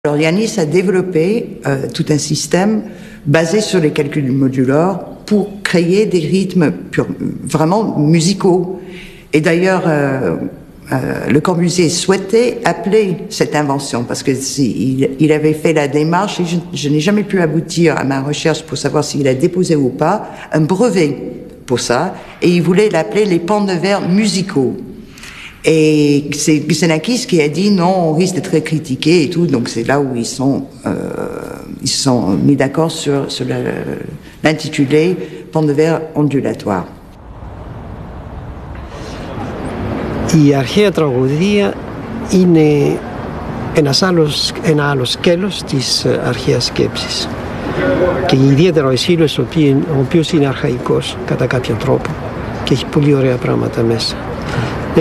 Alors Yanis a développé tout un système basé sur les calculs modulaires pour créer des rythmes vraiment musicaux. Et d'ailleurs, Le Corbusier souhaitait appeler cette invention parce que il avait fait la démarche et je n'ai jamais pu aboutir à ma recherche pour savoir s'il a déposé ou pas un brevet pour ça, et il voulait l'appeler les pans de verre musicaux. Et c'est Xenakis qui a dit non, on risque d'être critiqué et tout, donc c'est là où ils se sont mis d'accord sur l'intitulé pans de verre ondulatoire. Η αρχαία τραγωδία είναι ένα άλλο σκέλος της αρχαίας σκέψης και ιδιαίτερα ο Αισίλιος, ο οποίος είναι αρχαϊκός κατά κάποιον τρόπο και έχει πολύ ωραία πράγματα μέσα.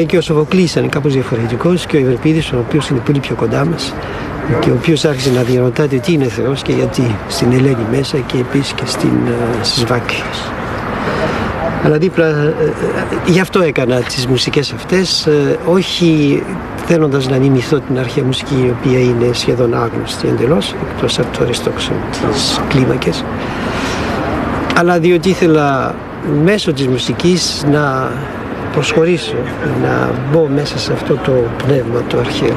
Και ο Σοφοκλής είναι κάπως διαφορετικός και ο Ευρυπίδης, ο οποίος είναι πολύ πιο κοντά μας και ο οποίος άρχισε να διαρωτάται τι είναι Θεός και γιατί στην Ελένη μέσα και επίσης και στις Βάκχες. Αλλά δίπλα, γι' αυτό έκανα τις μουσικές αυτές, όχι θέλοντας να μιμηθώ την αρχαία μουσική, η οποία είναι σχεδόν άγνωστη εντελώς, εκτός από το Αριστόξενο, τις κλίμακες, αλλά διότι ήθελα μέσω της μουσικής να προσχωρήσω, να μπω μέσα σε αυτό το πνεύμα το αρχαίο.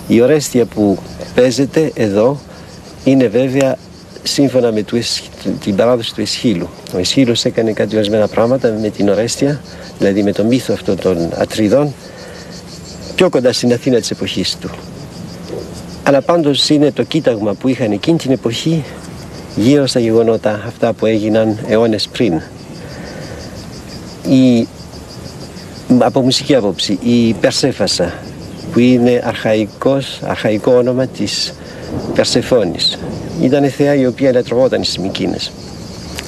Η Ορέστια που παίζεται εδώ είναι βέβαια σύμφωνα με την παράδοση του Αισχύλου. Ο Αισχύλος έκανε κάτι ορισμένα πράγματα με την Ορέστια, δηλαδή με το μύθο αυτών των Ατριδών, πιο κοντά στην Αθήνα της εποχής του. Αλλά πάντως είναι το κοίταγμα που είχαν εκείνη την εποχή γύρω στα γεγονότα αυτά που έγιναν αιώνες πριν. Από μουσική άποψη, η Περσέφασα, που είναι αρχαϊκό όνομα της Περσεφόνης. Ήταν θεά η οποία ελαττωγόταν στις Μικίνες.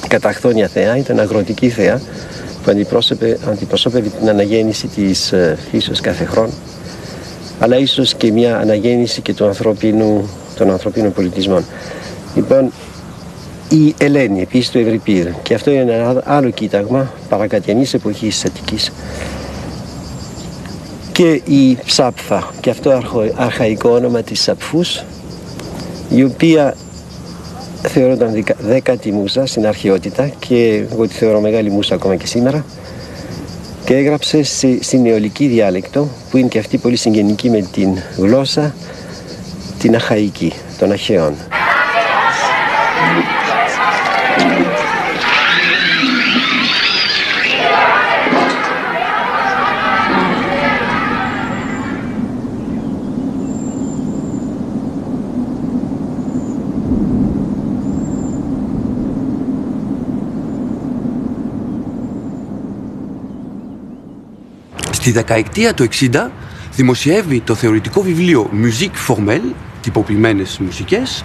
Καταχθόνια θεά, ήταν αγροτική θεά που αντιπροσώπευε την αναγέννηση της φύσεως κάθε χρόνο, αλλά ίσως και μια αναγέννηση και των ανθρωπίνων πολιτισμών. Λοιπόν, η Ελένη, επίσης του Ευρυπίδου, και αυτό είναι ένα άλλο κοίταγμα παρακατιανής εποχής της Αττικής. Και η Ψάπφα, και αυτό αρχαϊκό όνομα της Σαπφούς, η οποία θεωρούνταν δέκατη μούσα στην αρχαιότητα και εγώ τη θεωρώ μεγάλη μούσα ακόμα και σήμερα, και έγραψε στην αιωλική διάλεκτο που είναι και αυτή πολύ συγγενική με την γλώσσα την αχαϊκή των αρχαίων. Στη δεκαετία του 60 δημοσιεύει το θεωρητικό βιβλίο Musique Formelle, τυποποιημένες μουσικές,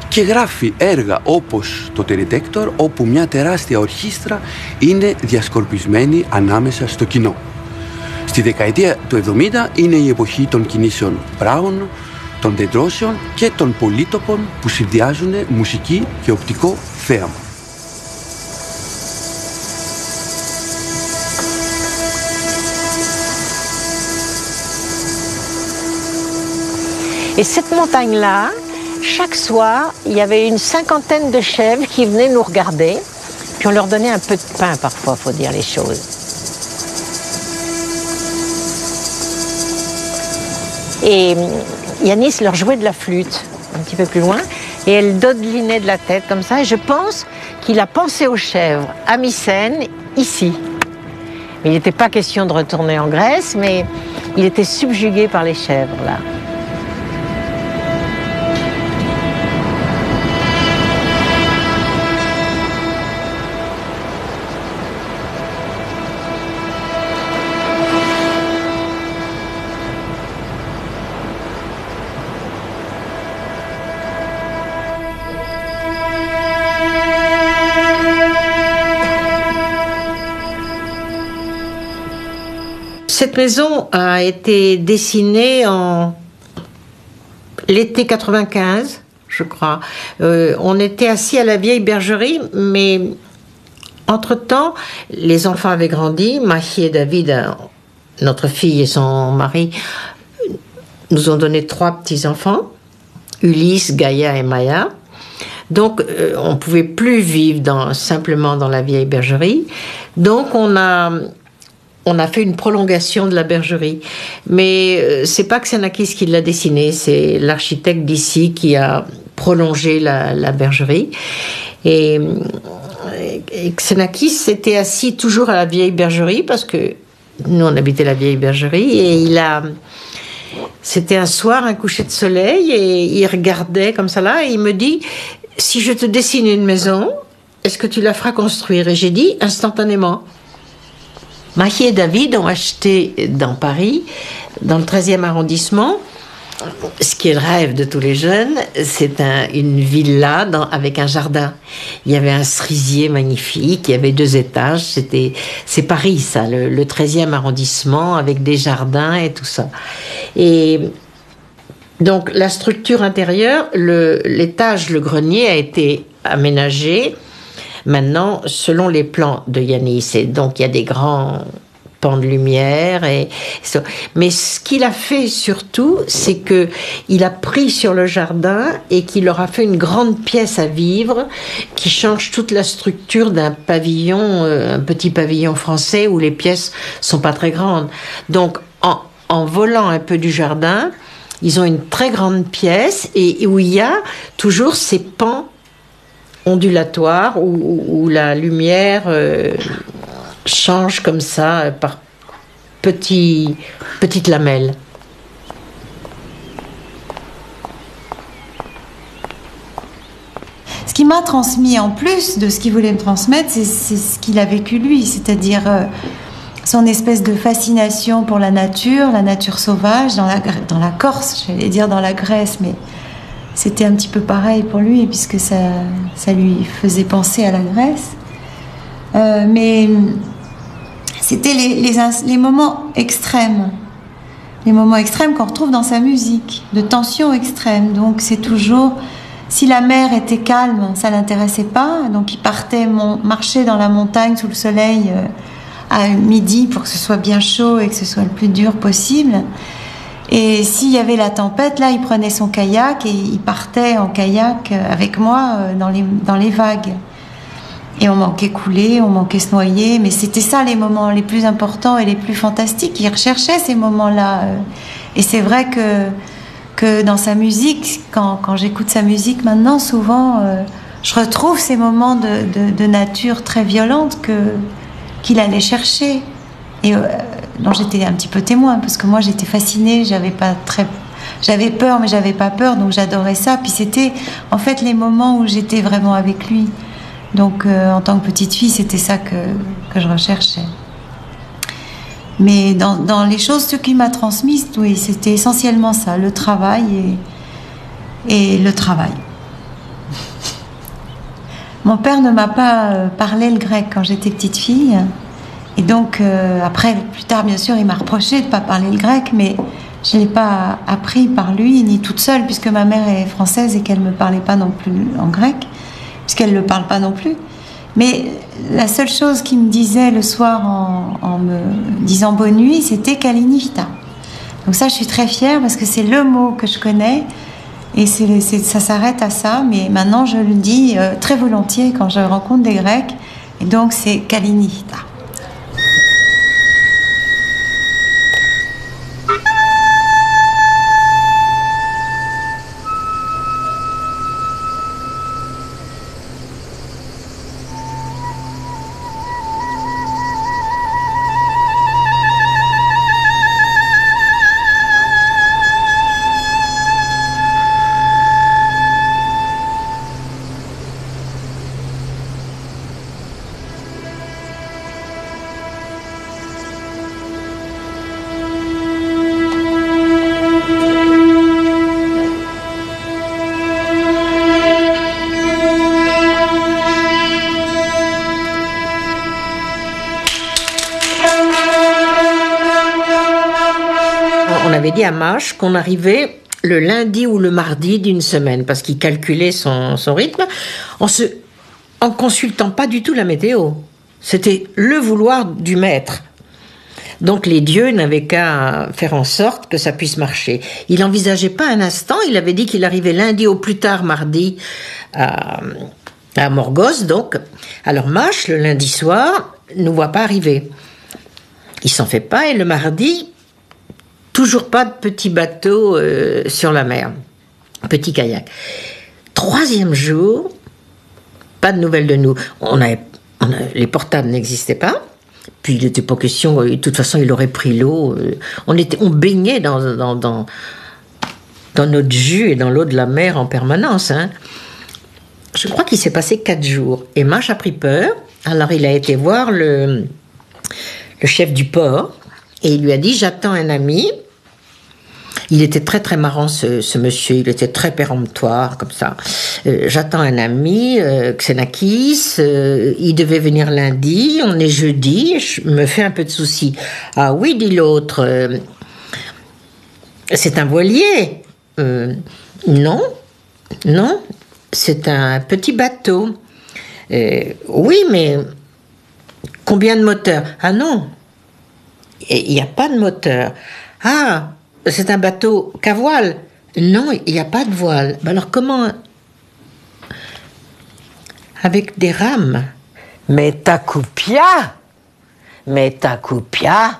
και γράφει έργα όπως το Τεριτέκτορ, όπου μια τεράστια ορχήστρα είναι διασκορπισμένη ανάμεσα στο κοινό. Στη δεκαετία του 70 είναι η εποχή των κινήσεων Brown, των τεντρώσεων και των πολύτοπων που συνδυάζουν μουσική και οπτικό θέαμα. Et cette montagne-là, chaque soir, il y avait une cinquantaine de chèvres qui venaient nous regarder, puis on leur donnait un peu de pain parfois, faut dire les choses. Et Yanis leur jouait de la flûte. un petit peu plus loin, et elle dodelinait de la tête comme ça, et je pense qu'il a pensé aux chèvres à Mycène, ici. Il n'était pas question de retourner en Grèce, mais il était subjugué par les chèvres, là. Cette maison a été dessinée en l'été 95, je crois. On était assis à la vieille bergerie, mais entre-temps, les enfants avaient grandi. Mahi et David, notre fille et son mari, nous ont donné 3 petits-enfants, Ulysse, Gaïa et Maya. Donc, on ne pouvait plus vivre simplement dans la vieille bergerie. Donc, on a fait une prolongation de la bergerie. Mais c'est pas Xenakis qui l'a dessiné, c'est l'architecte d'ici qui a prolongé la bergerie. Et Xenakis s'était assis toujours à la vieille bergerie, parce que nous, on habitait la vieille bergerie, et c'était un soir, un coucher de soleil, et il regardait comme ça là, et il me dit, si je te dessine une maison, est-ce que tu la feras construire? Et j'ai dit, instantanément. Mahi et David ont acheté dans Paris, dans le 13e arrondissement, ce qui est le rêve de tous les jeunes, c'est une villa avec un jardin. Il y avait un cerisier magnifique, il y avait 2 étages, c'est Paris ça, le 13e arrondissement avec des jardins et tout ça. Et donc la structure intérieure, l'étage, le grenier a été aménagé maintenant selon les plans de Yanis. Et donc il y a des grands pans de lumière. Mais ce qu'il a fait surtout, c'est qu'il a pris sur le jardin et qu'il leur a fait une grande pièce à vivre qui change toute la structure d'un pavillon, un petit pavillon français où les pièces sont pas très grandes. Donc en volant un peu du jardin, ils ont une très grande pièce et où il y a toujours ces pans ondulatoire où la lumière change comme ça par petites lamelles. Ce qui m'a transmis en plus de ce qu'il voulait me transmettre, c'est ce qu'il a vécu lui, c'est-à-dire son espèce de fascination pour la nature sauvage, dans la Corse, j'allais dire dans la Grèce, mais c'était un petit peu pareil pour lui, puisque ça lui faisait penser à la Grèce. Mais c'était les moments extrêmes. Les moments extrêmes qu'on retrouve dans sa musique, de tension extrême. Donc c'est toujours... Si la mer était calme, ça ne l'intéressait pas. Donc il partait marcher dans la montagne sous le soleil à midi pour que ce soit bien chaud et que ce soit le plus dur possible. Et s'il y avait la tempête, là, il prenait son kayak et il partait en kayak avec moi dans les vagues. Et on manquait couler, on manquait se noyer, mais c'était ça les moments les plus importants et les plus fantastiques. Il recherchait ces moments-là. Et c'est vrai que dans sa musique, quand j'écoute sa musique maintenant, souvent, je retrouve ces moments de nature très violente qu'il allait chercher. Et dont j'étais un petit peu témoin, parce que moi j'étais fascinée, j'avais peur mais j'avais pas peur, donc j'adorais ça. Puis c'était en fait les moments où j'étais vraiment avec lui. Donc en tant que petite fille, c'était ça que je recherchais. Mais dans les choses, ce qui m'a transmis, oui, c'était essentiellement ça, le travail et le travail. Mon père ne m'a pas parlé le grec quand j'étais petite fille. Et donc, après, plus tard, bien sûr, il m'a reproché de ne pas parler le grec, mais je ne l'ai pas appris par lui, ni toute seule, puisque ma mère est française et qu'elle ne me parlait pas non plus en grec, puisqu'elle ne le parle pas non plus. Mais la seule chose qu'il me disait le soir en me disant bonne nuit, c'était Kalinivita. Donc ça, je suis très fière, parce que c'est le mot que je connais, et ça s'arrête à ça, mais maintenant, je le dis très volontiers quand je rencontre des Grecs, et donc c'est Kalinivita. dit à Mâche qu'on arrivait le lundi ou le mardi d'une semaine, parce qu'il calculait son rythme en consultant pas du tout la météo. C'était le vouloir du maître. Donc les dieux n'avaient qu'à faire en sorte que ça puisse marcher. Il n'envisageait pas un instant, il avait dit qu'il arrivait lundi au plus tard mardi à Morgos, donc. Alors Mâche, le lundi soir, ne voit pas arriver. Il s'en fait pas, et le mardi, toujours pas de petit bateau sur la mer, petit kayak. 3e jour, pas de nouvelles de nous. Les portables n'existaient pas. Puis il n'était pas question, de toute façon il aurait pris l'eau. On baignait dans notre jus et dans l'eau de la mer en permanence. Hein. Je crois qu'il s'est passé 4 jours. Et Mâche a pris peur. Alors il a été voir le chef du port et il lui a dit « J'attends un ami ». Il était très très marrant ce monsieur, il était très péremptoire comme ça. J'attends un ami, Xenakis, il devait venir lundi, on est jeudi, je me fais un peu de soucis. Ah oui, dit l'autre, c'est un voilier. Non, c'est un petit bateau. Oui, mais combien de moteurs? Ah non, il n'y a pas de moteur. Ah, c'est un bateau qu'à voile? Non, il n'y a pas de voile. Alors comment? Avec des rames. Metakupia, Metakupia.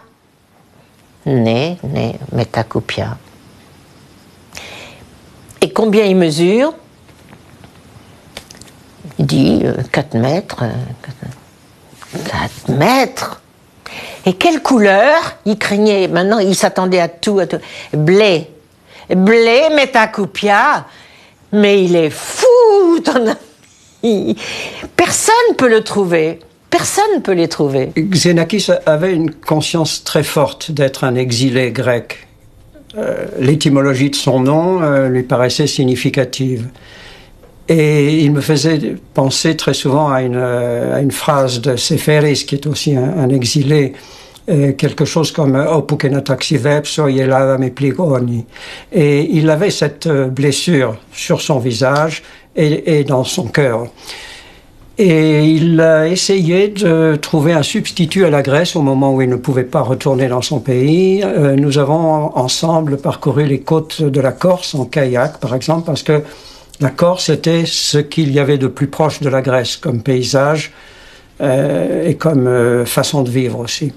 Et combien il mesure? Il dit 4 mètres. 4 mètres. Et quelle couleur? Il craignait, maintenant il s'attendait à tout. Blé, Metakupia. Mais il est fou, ton ami. Personne ne peut le trouver. Personne ne peut les trouver. Xenakis avait une conscience très forte d'être un exilé grec. L'étymologie de son nom lui paraissait significative. Et il me faisait penser très souvent à une phrase de Séphéris, qui est aussi un exilé, quelque chose comme « Opukenataxivepso yelava me pligoni ». Et il avait cette blessure sur son visage et dans son cœur. Et il a essayé de trouver un substitut à la Grèce au moment où il ne pouvait pas retourner dans son pays. Nous avons ensemble parcouru les côtes de la Corse en kayak, par exemple, parce que la Corse était ce qu'il y avait de plus proche de la Grèce comme paysage et comme façon de vivre aussi.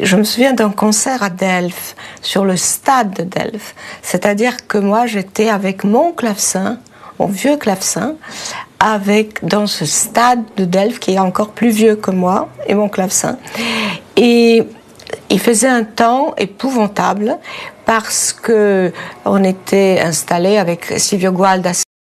Je me souviens d'un concert à Delphes, sur le stade de Delphes. C'est-à-dire que moi, j'étais avec mon clavecin, mon vieux clavecin, dans ce stade de Delphes qui est encore plus vieux que moi et mon clavecin. Et il faisait un temps épouvantable parce que on était installé avec Silvio Gualda